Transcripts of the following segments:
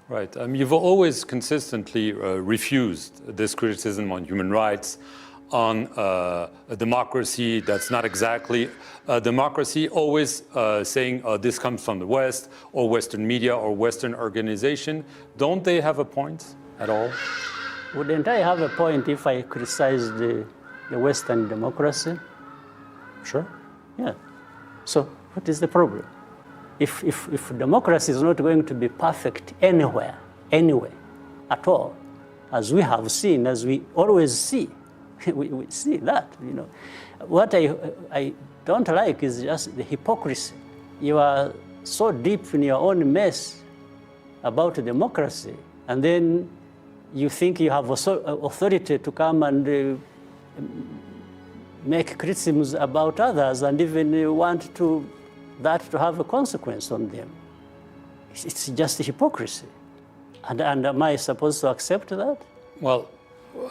Right. You've always consistently refused this criticism on human rights, on a democracy that's not exactly a democracy, always saying this comes from the West or Western media or Western organization. Don't they have a point at all? Wouldn't I have a point if I criticized the Western democracy? Sure. Yeah. So what is the problem? If democracy is not going to be perfect anywhere, anyway, at all, as we have seen, as we always see, we see that, you know. What I don't like is just the hypocrisy. You are so deep in your own mess about democracy, and then you think you have authority to come and make criticisms about others, and even want that to have a consequence on them. It's just hypocrisy. And am I supposed to accept that? Well,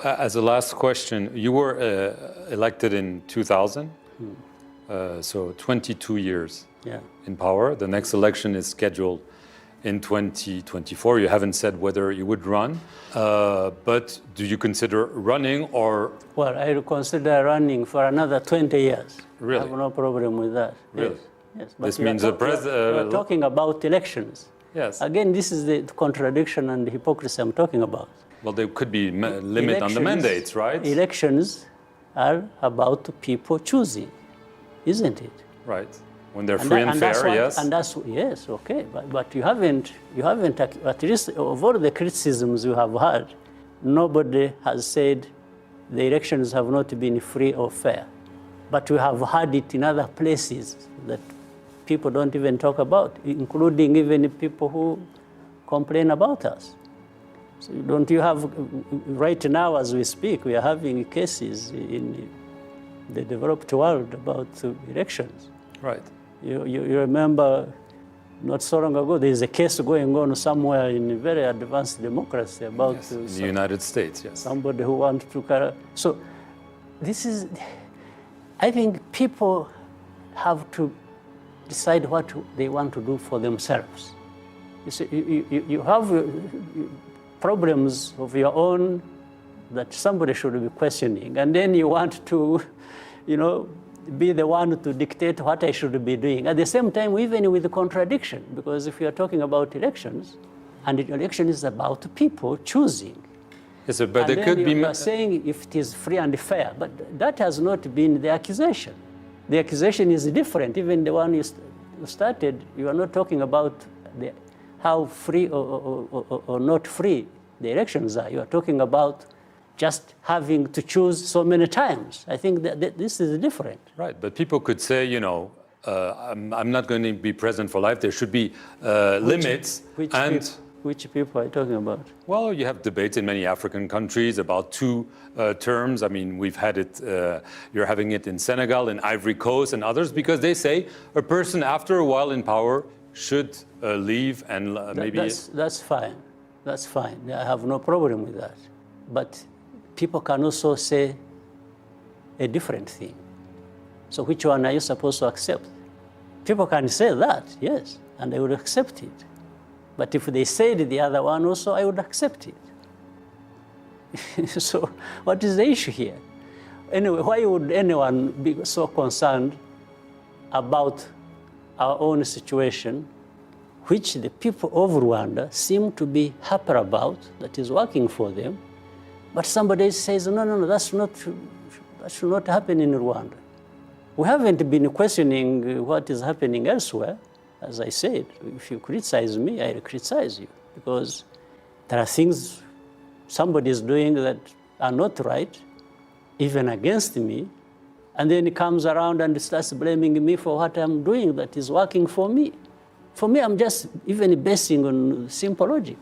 as a last question, you were elected in 2000, so 22 years in power. The next election is scheduled in 2024. You haven't said whether you would run, but do you consider running or? Well, I consider running for another 20 years. Really? I have no problem with that. Really? Yes. Yes. But This means the president. We're talking about elections. Yes. Again, this is the contradiction and the hypocrisy I'm talking about. Well, there could be limit on the mandates, right? Elections are about people choosing, isn't it? Right. When they're free and fair, yes. And that's, yes, okay. But you haven't, at least of all the criticisms you have had, nobody has said the elections have not been free or fair. But we have had it in other places that people don't even talk about, including even people who complain about us. So don't you have, right now as we speak, we are having cases in the developed world about elections. Right. You remember not so long ago, there is a case going on somewhere in a very advanced democracy about in the United States, yes. Somebody who wants to. So this is, I think people have to decide what they want to do for themselves. You see, you have problems of your own that somebody should be questioning, and then you want to, you know, be the one to dictate what I should be doing. At the same time, even with the contradiction, because if you are talking about elections, and the election is about people choosing. Yes, sir, but there could be. You are saying if it is free and fair, but that has not been the accusation. The accusation is different. Even the one you started, you are not talking about how free or not free the elections are. You are talking about just having to choose so many times. I think that this is different. Right, but people could say, you know, I'm not going to be president for life. There should be limits. Which people are you talking about? Well, you have debates in many African countries about 2 terms. I mean, we've had it, you're having it in Senegal, in Ivory Coast and others, because they say a person after a while in power should leave and maybe... That's fine. That's fine. I have no problem with that. But people can also say a different thing. So which one are you supposed to accept? People can say that, yes, and I would accept it. But if they said the other one also, I would accept it. So what is the issue here? Anyway, why would anyone be so concerned about our own situation, which the people of Rwanda seem to be happy about, that is working for them, but somebody says, no, that should not happen in Rwanda. We haven't been questioning what is happening elsewhere. As I said, if you criticize me, I criticize you, because there are things somebody is doing that are not right, even against me, and then he comes around and starts blaming me for what I'm doing that is working for me. For me, I'm just even basing on simple logic.